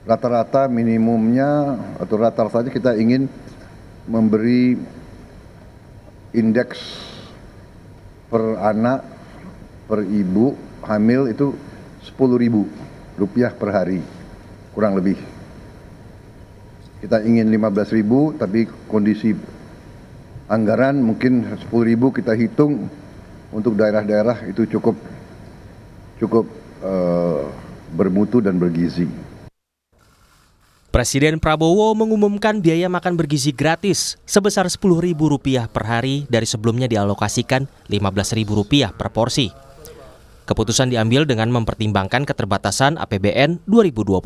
rata-rata minimumnya atau rata-rata saja kita ingin memberi indeks per anak, per ibu hamil itu Rp10.000 per hari, kurang lebih. Kita ingin 15.000, tapi kondisi anggaran mungkin 10.000 kita hitung untuk daerah-daerah itu cukup bermutu dan bergizi. Presiden Prabowo mengumumkan biaya makan bergizi gratis sebesar Rp10.000 per hari dari sebelumnya dialokasikan Rp15.000 per porsi. Keputusan diambil dengan mempertimbangkan keterbatasan APBN 2025.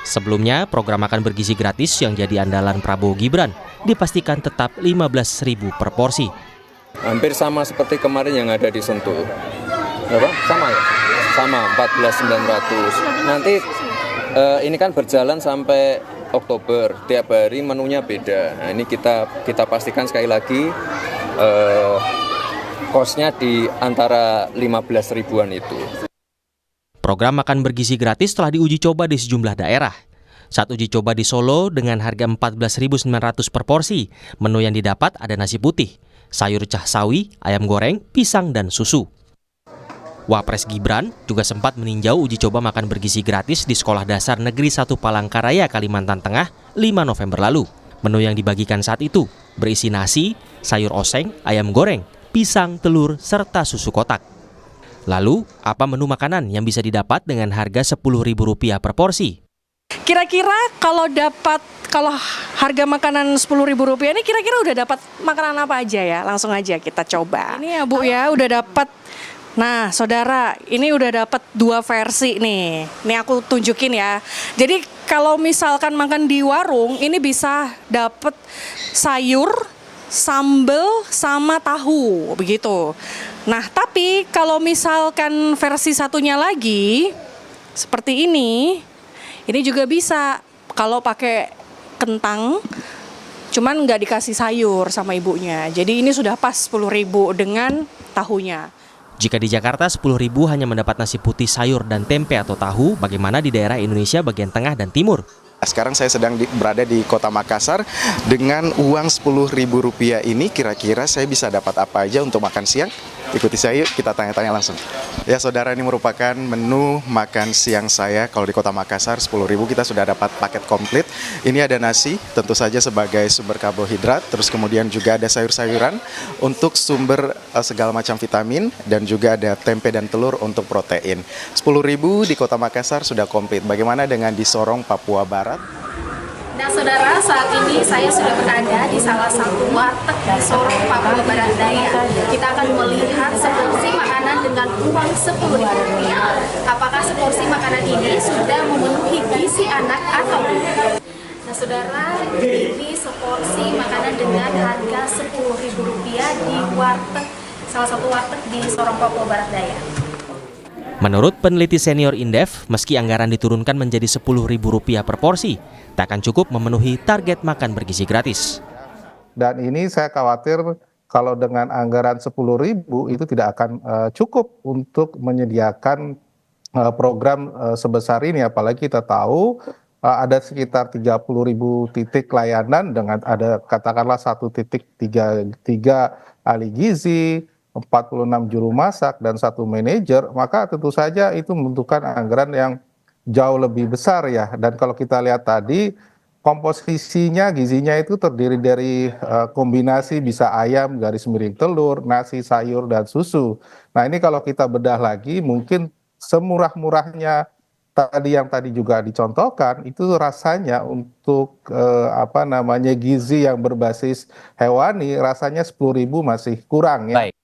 Sebelumnya, program makan bergizi gratis yang jadi andalan Prabowo Gibran dipastikan tetap Rp15.000 per porsi. Hampir sama seperti kemarin yang ada di Sentul. Sama ya? Sama, 14.900. Nanti ini kan berjalan sampai Oktober, tiap hari menunya beda. Nah, ini kita pastikan sekali lagi kosnya di antara 15 ribuan itu. Program makan bergizi gratis telah diuji coba di sejumlah daerah. Saat uji coba di Solo dengan harga Rp14.900 per porsi, menu yang didapat ada nasi putih, sayur cah sawi, ayam goreng, pisang, dan susu. Wapres Gibran juga sempat meninjau uji coba makan bergizi gratis di Sekolah Dasar Negeri 1 Palangkaraya, Kalimantan Tengah, 5 November lalu. Menu yang dibagikan saat itu berisi nasi, sayur oseng, ayam goreng, pisang, telur, serta susu kotak. Lalu, apa menu makanan yang bisa didapat dengan harga Rp10.000 per porsi? Kira-kira kalau harga makanan Rp10.000 ini kira-kira udah dapat makanan apa aja ya? Langsung aja kita coba. Ini ya Bu ya, udah dapat. Nah, saudara, ini udah dapat 2 versi nih. Ini aku tunjukin ya. Jadi kalau misalkan makan di warung, ini bisa dapat sayur, sambal, sama tahu, begitu. Nah, tapi kalau misalkan versi satunya lagi, seperti ini juga bisa kalau pakai kentang, cuman nggak dikasih sayur sama ibunya. Jadi ini sudah pas 10.000 dengan tahunya. Jika di Jakarta Rp10.000 hanya mendapat nasi putih, sayur, dan tempe atau tahu, bagaimana di daerah Indonesia bagian tengah dan timur? Sekarang saya sedang berada di Kota Makassar. Dengan uang Rp10.000 ini kira-kira saya bisa dapat apa aja untuk makan siang? Ikuti saya yuk, kita tanya-tanya langsung. Ya saudara, ini merupakan menu makan siang saya. Kalau di Kota Makassar Rp10.000 kita sudah dapat paket komplit. Ini ada nasi, tentu saja sebagai sumber karbohidrat. Terus kemudian juga ada sayur-sayuran untuk sumber segala macam vitamin. Dan juga ada tempe dan telur untuk protein. Rp10.000 di Kota Makassar sudah komplit. Bagaimana dengan di Sorong, Papua Barat? Nah saudara, saat ini saya sudah berada di salah satu warteg di Sorong, Papua Barat Daya. Kita akan melihat seporsi makanan dengan uang Rp10.000. Apakah seporsi makanan ini sudah memenuhi gizi anak atau tidak? Nah saudara, ini seporsi makanan dengan harga Rp10.000 di warteg, salah satu warteg di Sorong, Papua Barat Daya. Menurut peneliti senior Indef, meski anggaran diturunkan menjadi Rp10.000 per porsi, tak akan cukup memenuhi target makan bergizi gratis. Dan ini saya khawatir kalau dengan anggaran Rp10.000 itu tidak akan cukup untuk menyediakan program sebesar ini. Apalagi kita tahu ada sekitar 30.000 titik layanan dengan ada katakanlah 1.3 ahli gizi, 46 juru masak, dan 1 manajer, maka tentu saja itu membutuhkan anggaran yang jauh lebih besar ya. Dan kalau kita lihat tadi, komposisinya, gizinya itu terdiri dari kombinasi bisa ayam, garis miring telur, nasi, sayur, dan susu. Nah ini kalau kita bedah lagi, mungkin semurah-murahnya yang tadi juga dicontohkan, itu rasanya untuk gizi yang berbasis hewani, rasanya Rp10.000 masih kurang ya. Baik.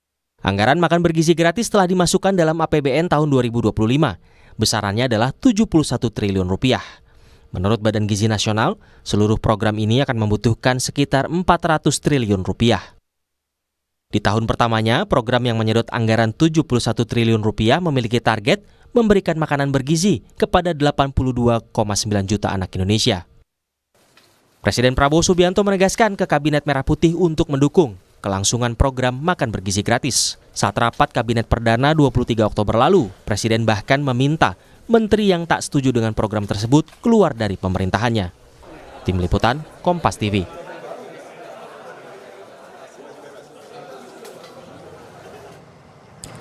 Anggaran makan bergizi gratis telah dimasukkan dalam APBN tahun 2025. Besarannya adalah Rp71 triliun. Menurut Badan Gizi Nasional, seluruh program ini akan membutuhkan sekitar Rp400 triliun. Di tahun pertamanya, program yang menyedot anggaran Rp71 triliun memiliki target memberikan makanan bergizi kepada 82,9 juta anak Indonesia. Presiden Prabowo Subianto menegaskan ke Kabinet Merah Putih untuk mendukung kelangsungan program makan bergizi gratis. Saat rapat Kabinet Perdana 23 Oktober lalu, Presiden bahkan meminta menteri yang tak setuju dengan program tersebut keluar dari pemerintahannya. Tim Liputan, Kompas TV.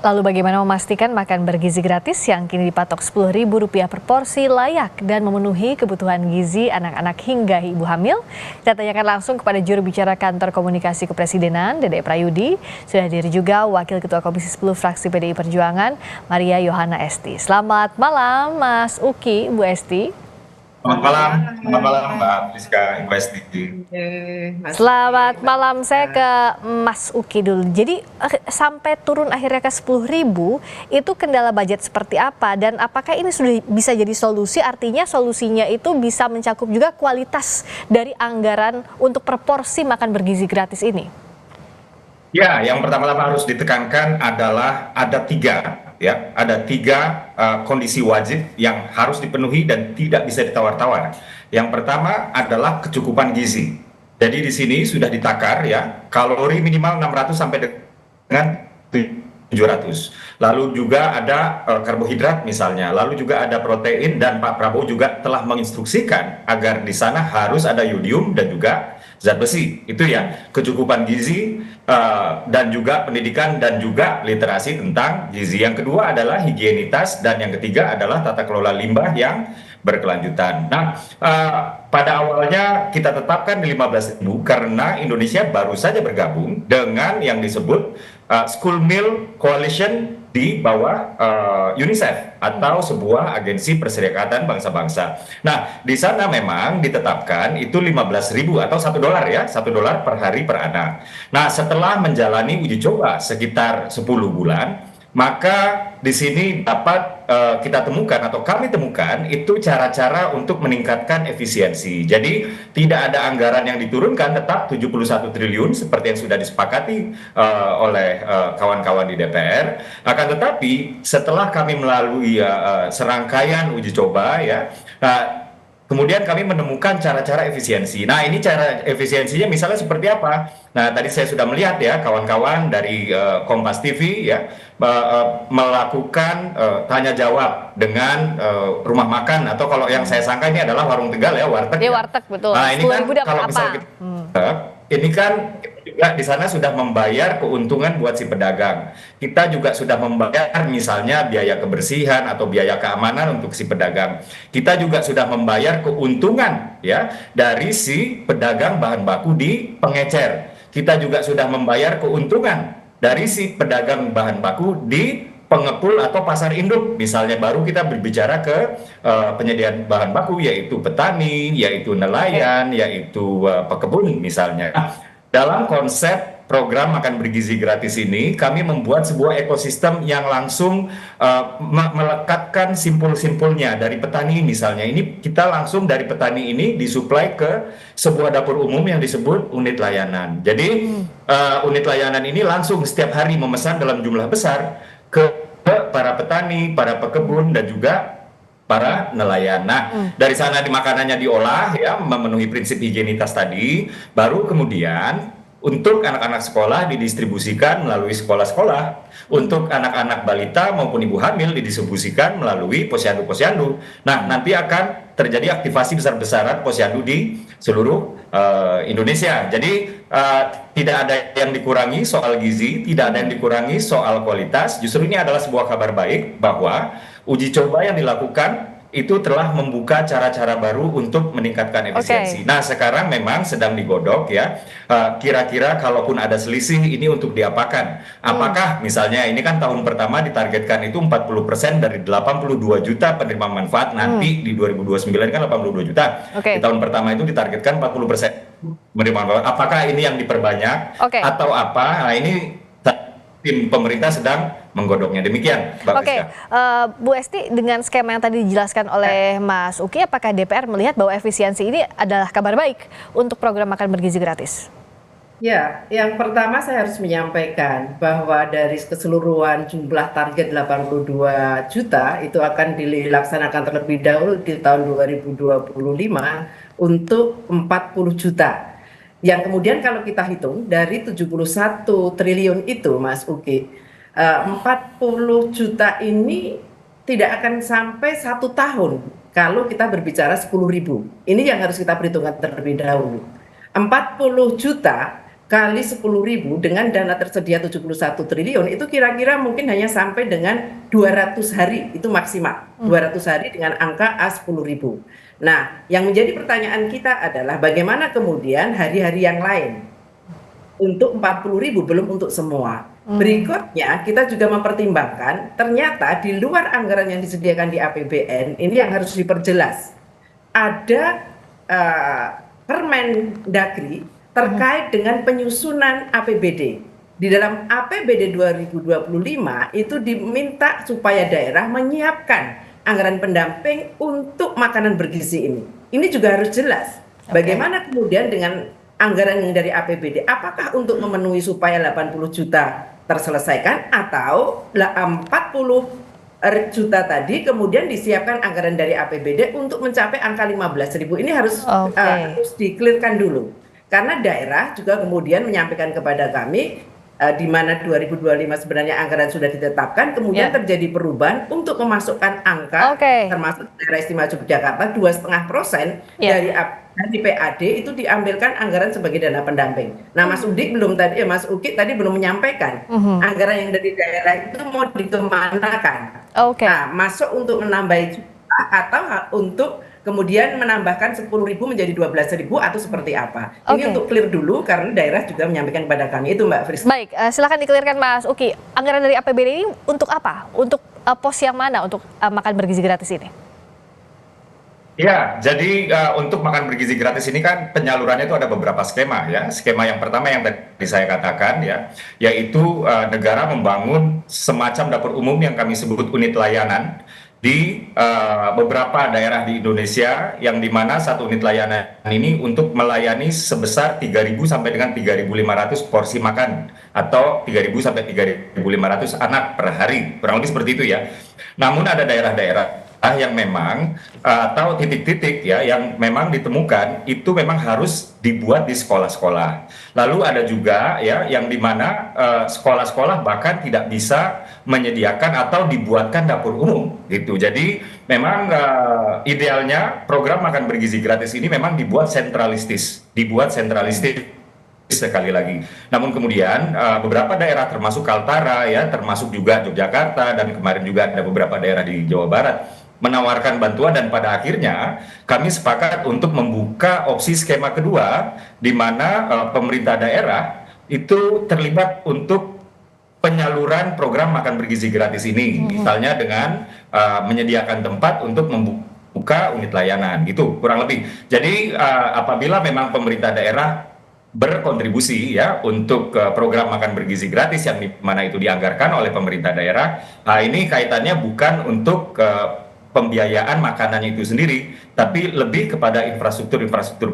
Lalu bagaimana memastikan makan bergizi gratis yang kini dipatok Rp10.000 per porsi layak dan memenuhi kebutuhan gizi anak-anak hingga ibu hamil? Kita tanyakan langsung kepada juru bicara Kantor Komunikasi Kepresidenan, Dede Prayudi. Sudah hadir juga Wakil Ketua Komisi 10 Fraksi PDI Perjuangan, Maria Yohana Esti. Selamat malam Mas Uki, Bu Esti. Selamat malam Mbak Priska, Ibu Esti. Selamat malam, saya ke Mas Uki dulu. Jadi sampai turun akhirnya ke 10.000, itu kendala budget seperti apa? Dan apakah ini sudah bisa jadi solusi? Artinya solusinya itu bisa mencakup juga kualitas dari anggaran untuk per porsi makan bergizi gratis ini? Ya, yang pertama-tama harus ditekankan adalah ada tiga kondisi wajib yang harus dipenuhi dan tidak bisa ditawar-tawar. Yang pertama adalah kecukupan gizi. Jadi di sini sudah ditakar ya, kalori minimal 600 sampai dengan 700. Lalu juga ada karbohidrat misalnya, lalu juga ada protein, dan Pak Prabowo juga telah menginstruksikan agar di sana harus ada yodium dan juga zat besi. Itu ya, kecukupan gizi dan juga pendidikan dan juga literasi tentang gizi. Yang kedua adalah higienitas, dan yang ketiga adalah tata kelola limbah yang berkelanjutan. Nah, pada awalnya kita tetapkan di 15.000 karena Indonesia baru saja bergabung dengan yang disebut School Meal Coalition di bawah UNICEF atau sebuah agensi perserikatan bangsa-bangsa. Nah, di sana memang ditetapkan itu 15.000 atau $1 ya, $1 per hari per anak. Nah, setelah menjalani uji coba sekitar 10 bulan, maka di sini dapat kita temukan atau kami temukan itu cara-cara untuk meningkatkan efisiensi. Jadi tidak ada anggaran yang diturunkan, tetap 71 triliun seperti yang sudah disepakati oleh kawan-kawan di DPR. Akan tetapi setelah kami melalui serangkaian uji coba ya, kemudian kami menemukan cara-cara efisiensi. Nah, ini cara efisiensinya misalnya seperti apa? Nah, tadi saya sudah melihat ya, kawan-kawan dari Kompas TV ya, melakukan tanya jawab dengan rumah makan, atau kalau yang saya sangka ini adalah warung Tegal ya, warteg. Ya, ya. warteg, betul. Nah, ini kan 10.000 dapat kalau apa? misalnya ini kan juga di sana sudah membayar keuntungan buat si pedagang. Kita juga sudah membayar misalnya biaya kebersihan atau biaya keamanan untuk si pedagang. Kita juga sudah membayar keuntungan ya dari si pedagang bahan baku di pengecer. Kita juga sudah membayar keuntungan dari si pedagang bahan baku di pengepul atau pasar induk. Misalnya baru kita berbicara ke penyediaan bahan baku, yaitu petani, yaitu nelayan, yaitu pekebun misalnya. Dalam konsep program makan bergizi gratis ini, kami membuat sebuah ekosistem yang langsung melekatkan simpul-simpulnya dari petani misalnya. Ini kita langsung dari petani ini disuplai ke sebuah dapur umum yang disebut unit layanan. Jadi unit layanan ini langsung setiap hari memesan dalam jumlah besar ke para petani, para pekebun, dan juga para nelayan. Nah, dari sana di makanannya diolah ya, memenuhi prinsip higienitas tadi, baru kemudian untuk anak-anak sekolah didistribusikan melalui sekolah-sekolah, untuk anak-anak balita maupun ibu hamil didistribusikan melalui posyandu-posyandu. Nah, nanti akan terjadi aktivasi besar-besaran posyandu di seluruh Indonesia. Jadi tidak ada yang dikurangi soal gizi, tidak ada yang dikurangi soal kualitas. Justru ini adalah sebuah kabar baik bahwa uji coba yang dilakukan itu telah membuka cara-cara baru untuk meningkatkan efisiensi. Nah, sekarang memang sedang digodok ya, kira-kira kalaupun ada selisih ini untuk diapakan. Apakah misalnya ini kan tahun pertama ditargetkan itu 40% dari 82 juta penerima manfaat, nanti di 2029 kan 82 juta. Di tahun pertama itu ditargetkan 40% penerima manfaat. Apakah ini yang diperbanyak atau apa? Nah, ini tim pemerintah sedang menggodoknya. Demikian, Mbak Priska. Bu Esti, dengan skema yang tadi dijelaskan oleh Mas Uki, apakah DPR melihat bahwa efisiensi ini adalah kabar baik untuk program makan bergizi gratis? Ya, yang pertama saya harus menyampaikan bahwa dari keseluruhan jumlah target 82 juta itu akan dilaksanakan terlebih dahulu di tahun 2025 untuk 40 juta. Yang kemudian kalau kita hitung dari 71 triliun itu, Mas Uki, 40 juta ini tidak akan sampai 1 tahun kalau kita berbicara 10.000. Ini yang harus kita perhitungkan terlebih dahulu. 40 juta kali 10.000 dengan dana tersedia 71 triliun itu kira-kira mungkin hanya sampai dengan 200 hari itu maksimal. 200 hari dengan angka A10.000. Nah, yang menjadi pertanyaan kita adalah bagaimana kemudian hari-hari yang lain untuk 40.000 belum untuk semua. Berikutnya kita juga mempertimbangkan ternyata di luar anggaran yang disediakan di APBN ini yang harus diperjelas. Ada Permendagri terkait dengan penyusunan APBD. Di dalam APBD 2025 itu diminta supaya daerah menyiapkan anggaran pendamping untuk makanan bergizi ini. Ini juga harus jelas. Bagaimana kemudian dengan anggaran yang dari APBD, apakah untuk memenuhi supaya 80 juta terselesaikan atau 40 juta tadi kemudian disiapkan anggaran dari APBD untuk mencapai angka 15.000. Ini harus di-clearkan dulu. Karena daerah juga kemudian menyampaikan kepada kami di mana 2025 sebenarnya anggaran sudah ditetapkan, kemudian terjadi perubahan untuk memasukkan angka termasuk daerah istimewa Yogyakarta 2,5% dari PAD itu diambilkan anggaran sebagai dana pendamping. Nah, Mas Uki tadi belum menyampaikan anggaran yang dari daerah itu mau dikemanakan. Nah, masuk untuk menambah juta atau untuk kemudian menambahkan 10.000 menjadi 12.000 atau seperti apa? Ini untuk clear dulu karena daerah juga menyampaikan kepada kami itu, Mbak Friska. Baik, silakan dikelirkan Mas Uki. Anggaran dari APBD ini untuk apa? Untuk pos yang mana untuk makan bergizi gratis ini? Ya, jadi untuk makan bergizi gratis ini kan penyalurannya itu ada beberapa skema ya. Skema yang pertama yang tadi saya katakan ya, yaitu negara membangun semacam dapur umum yang kami sebut unit layanan di beberapa daerah di Indonesia, yang dimana satu unit layanan ini untuk melayani sebesar 3.000 sampai dengan 3.500 porsi makan atau 3.000 sampai 3.500 anak per hari, kurang lebih seperti itu ya. Namun ada daerah-daerah yang memang atau titik-titik ya yang memang ditemukan itu memang harus dibuat di sekolah-sekolah. Lalu ada juga ya yang dimana sekolah-sekolah bahkan tidak bisa menyediakan atau dibuatkan dapur umum gitu. Jadi memang idealnya program makan bergizi gratis ini memang dibuat sentralistis sekali lagi. Namun kemudian beberapa daerah termasuk Kaltara ya, termasuk juga Yogyakarta dan kemarin juga ada beberapa daerah di Jawa Barat menawarkan bantuan, dan pada akhirnya kami sepakat untuk membuka opsi skema kedua di mana pemerintah daerah itu terlibat untuk penyaluran program makan bergizi gratis ini, misalnya dengan menyediakan tempat untuk membuka unit layanan gitu kurang lebih. Jadi apabila memang pemerintah daerah berkontribusi ya untuk program makan bergizi gratis yang mana itu dianggarkan oleh pemerintah daerah, ini kaitannya bukan untuk pembiayaan makanannya itu sendiri, tapi lebih kepada infrastruktur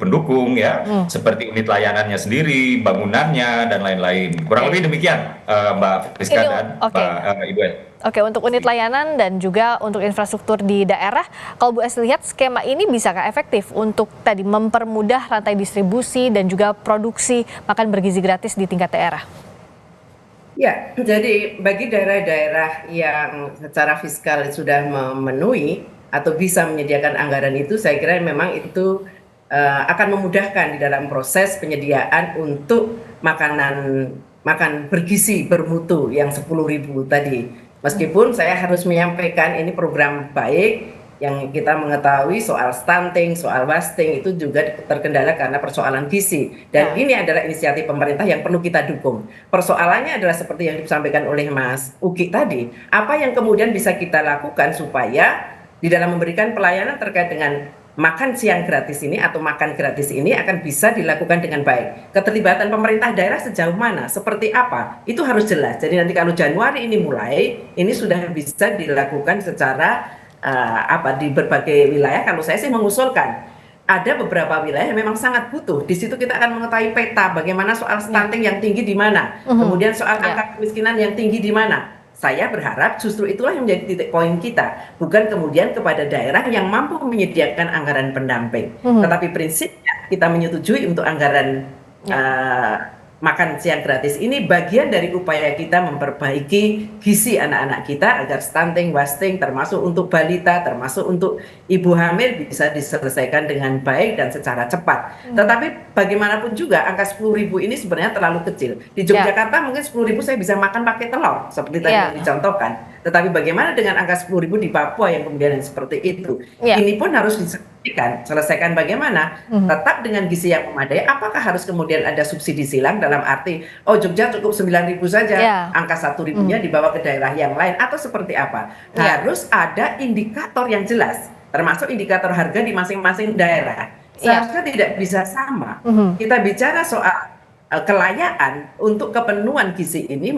pendukung ya, seperti unit layanannya sendiri, bangunannya dan lain-lain. Kurang lebih demikian, Mbak Friska dan Mbak Ibu. Oke, untuk unit layanan dan juga untuk infrastruktur di daerah, kalau Bu Es lihat skema ini bisakah efektif untuk tadi mempermudah rantai distribusi dan juga produksi makan bergizi gratis di tingkat daerah? Ya, jadi bagi daerah-daerah yang secara fiskal sudah memenuhi atau bisa menyediakan anggaran itu, saya kira memang itu akan memudahkan di dalam proses penyediaan untuk makan bergizi bermutu yang 10.000 tadi. Meskipun saya harus menyampaikan ini program baik, yang kita mengetahui soal stunting, soal wasting itu juga terkendala karena persoalan gizi. Dan ini adalah inisiatif pemerintah yang perlu kita dukung. Persoalannya adalah seperti yang disampaikan oleh Mas Uki tadi, apa yang kemudian bisa kita lakukan supaya di dalam memberikan pelayanan terkait dengan makan siang gratis ini atau makan gratis ini akan bisa dilakukan dengan baik. Keterlibatan pemerintah daerah sejauh mana, seperti apa, itu harus jelas. Jadi nanti kalau Januari ini mulai, ini sudah bisa dilakukan secara di berbagai wilayah. Kalau saya sih mengusulkan ada beberapa wilayah yang memang sangat butuh. Di situ kita akan mengetahui peta bagaimana soal stunting yang tinggi di mana, kemudian soal angka kemiskinan yang tinggi di mana. Saya berharap justru itulah yang menjadi titik poin kita, bukan kemudian kepada daerah yang mampu menyediakan anggaran pendamping. Tetapi prinsipnya kita menyetujui untuk anggaran makan siang gratis ini bagian dari upaya kita memperbaiki gizi anak-anak kita agar stunting, wasting, termasuk untuk balita, termasuk untuk ibu hamil bisa diselesaikan dengan baik dan secara cepat. Tetapi bagaimanapun juga angka 10.000 ini sebenarnya terlalu kecil. Di Yogyakarta mungkin 10.000 saya bisa makan pakai telur seperti tadi yang dicontohkan. Tetapi bagaimana dengan angka 10.000 di Papua yang kemudian seperti itu? Ini pun harus selesaikan bagaimana tetap dengan gizi yang memadai. Apakah harus kemudian ada subsidi silang dalam arti Jogja cukup 9.000 saja, angka 1.000-nya dibawa ke daerah yang lain, atau seperti apa? Harus ada indikator yang jelas, termasuk indikator harga di masing-masing daerah. Seharusnya tidak bisa sama. Kita bicara soal kelayaan untuk kepenuhan gizi ini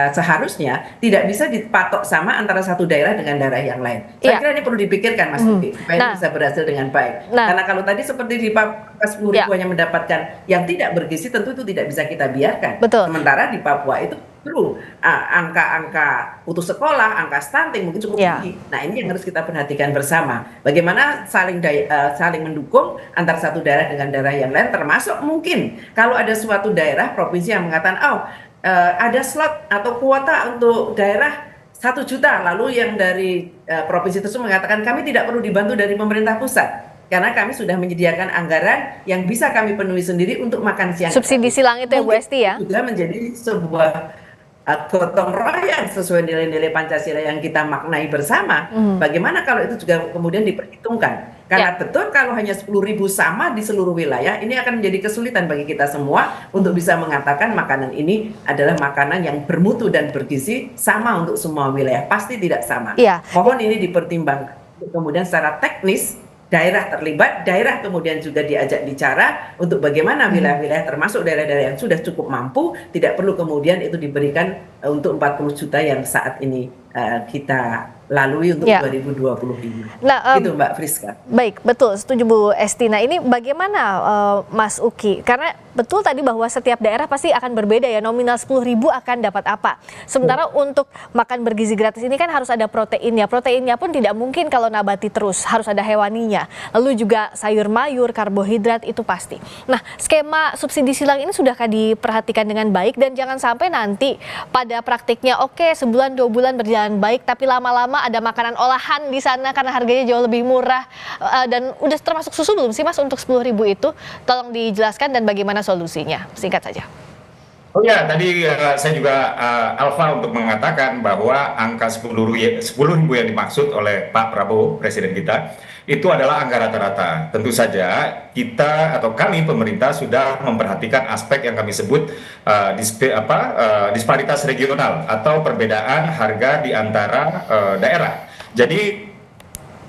seharusnya tidak bisa dipatok sama antara satu daerah dengan daerah yang lain. Saya kira ini perlu dipikirkan, Mas Uki, supaya bisa berhasil dengan baik. Karena kalau tadi seperti di Papua 10.000 hanya mendapatkan yang tidak bergizi, tentu itu tidak bisa kita biarkan. Sementara di Papua itu angka-angka putus sekolah, angka stunting mungkin cukup tinggi. Nah, ini yang harus kita perhatikan bersama. Bagaimana saling mendukung antara satu daerah dengan daerah yang lain, termasuk mungkin kalau ada suatu daerah provinsi yang mengatakan ada slot atau kuota untuk daerah 1 juta, lalu yang dari provinsi tersebut mengatakan kami tidak perlu dibantu dari pemerintah pusat karena kami sudah menyediakan anggaran yang bisa kami penuhi sendiri untuk makan siang. Subsidi silang itu ya Bu Esti ya? Sudah menjadi sebuah gotong royong sesuai nilai-nilai Pancasila yang kita maknai bersama. Bagaimana kalau itu juga kemudian diperhitungkan? Karena betul kalau hanya 10.000 sama di seluruh wilayah, ini akan menjadi kesulitan bagi kita semua untuk bisa mengatakan makanan ini adalah makanan yang bermutu dan bergizi sama untuk semua wilayah. Pasti tidak sama. Mohon ini dipertimbangkan. Kemudian secara teknis daerah terlibat, daerah kemudian juga diajak bicara untuk bagaimana wilayah-wilayah termasuk daerah-daerah yang sudah cukup mampu tidak perlu kemudian itu diberikan untuk 40 juta yang saat ini kita lalui untuk 2020 ini. Nah, itu Mbak Friska. Baik, betul, setuju Bu Esti. Nah, ini bagaimana Mas Uki? Karena betul tadi bahwa setiap daerah pasti akan berbeda ya, nominal 10.000 akan dapat apa. Sementara untuk makan bergizi gratis ini kan harus ada proteinnya. Proteinnya pun tidak mungkin kalau nabati terus, harus ada hewaninya. Lalu juga sayur mayur, karbohidrat itu pasti. Nah, skema subsidi silang ini sudahkah diperhatikan dengan baik dan jangan sampai nanti pada praktiknya sebulan 2 bulan berjalan baik tapi lama-lama ada makanan olahan di sana karena harganya jauh lebih murah dan udah termasuk susu belum sih Mas untuk 10.000 itu? Tolong dijelaskan dan bagaimana solusinya? Singkat saja. Oh ya, tadi saya juga Alfa untuk mengatakan bahwa angka 10.000 yang dimaksud oleh Pak Prabowo, Presiden kita, itu adalah angka rata-rata. Tentu saja kita atau kami pemerintah sudah memperhatikan aspek yang kami sebut disparitas regional atau perbedaan harga di antara daerah. Jadi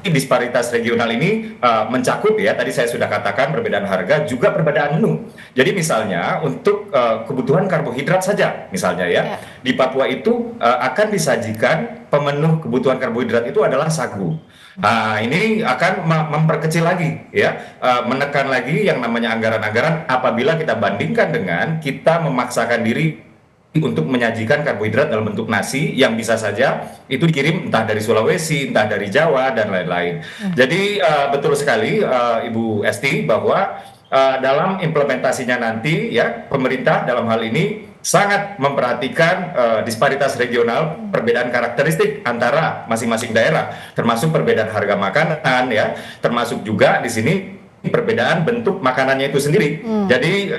disparitas regional ini mencakup ya, tadi saya sudah katakan perbedaan harga juga perbedaan menu. Jadi misalnya untuk kebutuhan karbohidrat saja misalnya ya, di Papua itu akan disajikan pemenuh kebutuhan karbohidrat itu adalah sagu. Nah, ini akan memperkecil lagi ya, menekan lagi yang namanya anggaran-anggaran apabila kita bandingkan dengan kita memaksakan diri untuk menyajikan karbohidrat dalam bentuk nasi yang bisa saja itu dikirim entah dari Sulawesi, entah dari Jawa dan lain-lain. Jadi betul sekali Ibu Esti bahwa dalam implementasinya nanti ya pemerintah dalam hal ini sangat memperhatikan disparitas regional, perbedaan karakteristik antara masing-masing daerah, termasuk perbedaan harga makanan ya, termasuk juga di sini perbedaan bentuk makanannya itu sendiri. Jadi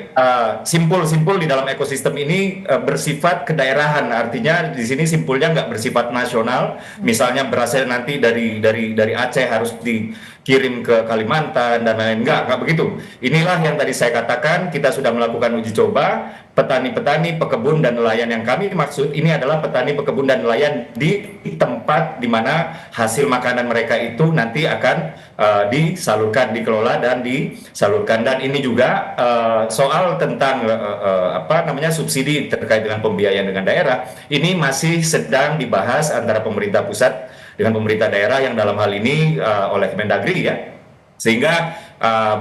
simpul-simpul di dalam ekosistem ini bersifat kedaerahan. Artinya di sini simpulnya nggak bersifat nasional. Misalnya berasal nanti dari Aceh harus dikirim ke Kalimantan dan lain-lain. Nggak begitu. Inilah yang tadi saya katakan, kita sudah melakukan uji coba. Petani-petani, pekebun dan nelayan yang kami maksud ini adalah petani, pekebun dan nelayan di tempat di mana hasil makanan mereka itu nanti akan disalurkan, dikelola dan disalurkan. Dan ini juga soal tentang subsidi terkait dengan pembiayaan dengan daerah ini masih sedang dibahas antara pemerintah pusat dengan pemerintah daerah yang dalam hal ini oleh Kemendagri ya. Sehingga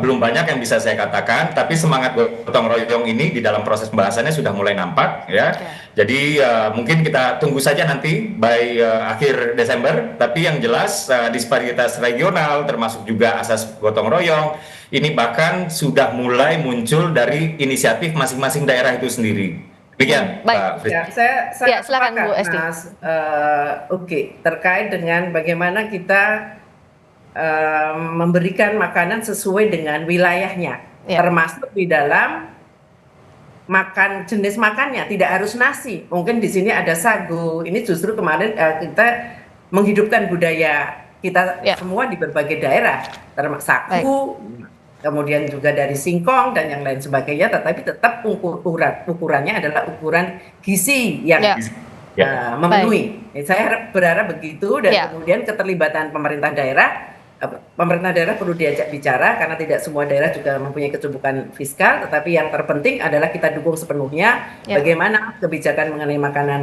belum banyak yang bisa saya katakan, tapi semangat gotong royong ini di dalam proses pembahasannya sudah mulai nampak ya. Jadi mungkin kita tunggu saja nanti by akhir Desember, tapi yang jelas disparitas regional termasuk juga asas gotong royong ini bahkan sudah mulai muncul dari inisiatif masing-masing daerah itu sendiri. Demikian, Pak Fritz. Ya, saya silakan Bu Esti. Mas Uki, terkait dengan bagaimana kita memberikan makanan sesuai dengan wilayahnya, termasuk di dalam jenis makannya, tidak harus nasi. Mungkin di sini ada sagu. Ini justru kemarin kita menghidupkan budaya kita semua di berbagai daerah, termasuk sagu, kemudian juga dari singkong dan yang lain sebagainya. Tetapi tetap ukurannya adalah ukuran gizi yang memenuhi. Saya berharap begitu, dan kemudian keterlibatan pemerintah daerah perlu diajak bicara, karena tidak semua daerah juga mempunyai kecukupan fiskal, tetapi yang terpenting adalah kita dukung sepenuhnya bagaimana kebijakan mengenai makanan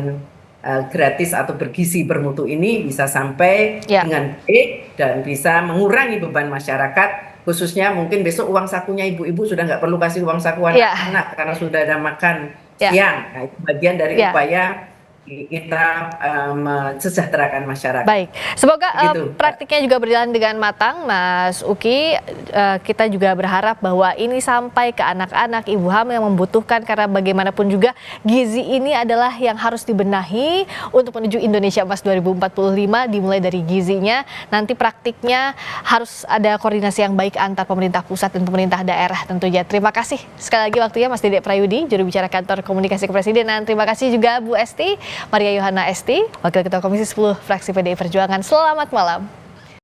gratis atau bergizi bermutu ini bisa sampai dengan baik dan bisa mengurangi beban masyarakat, khususnya mungkin besok uang sakunya ibu-ibu sudah nggak perlu kasih uang saku anak-anak karena sudah ada makan siang. Nah, itu bagian dari upaya kita mensejahterakan masyarakat. Baik, semoga praktiknya juga berjalan dengan matang, Mas Uki. Kita juga berharap bahwa ini sampai ke anak-anak, ibu hamil yang membutuhkan, karena bagaimanapun juga gizi ini adalah yang harus dibenahi untuk menuju Indonesia Emas 2045, dimulai dari gizinya. Nanti praktiknya harus ada koordinasi yang baik antar pemerintah pusat dan pemerintah daerah tentunya. Terima kasih sekali lagi waktunya Mas Dedek Prayudi, juru bicara Kantor Komunikasi Kepresidenan. Terima kasih juga Bu Esti Maria Yohana Esti, Wakil Ketua Komisi 10 Fraksi PDI Perjuangan. Selamat malam.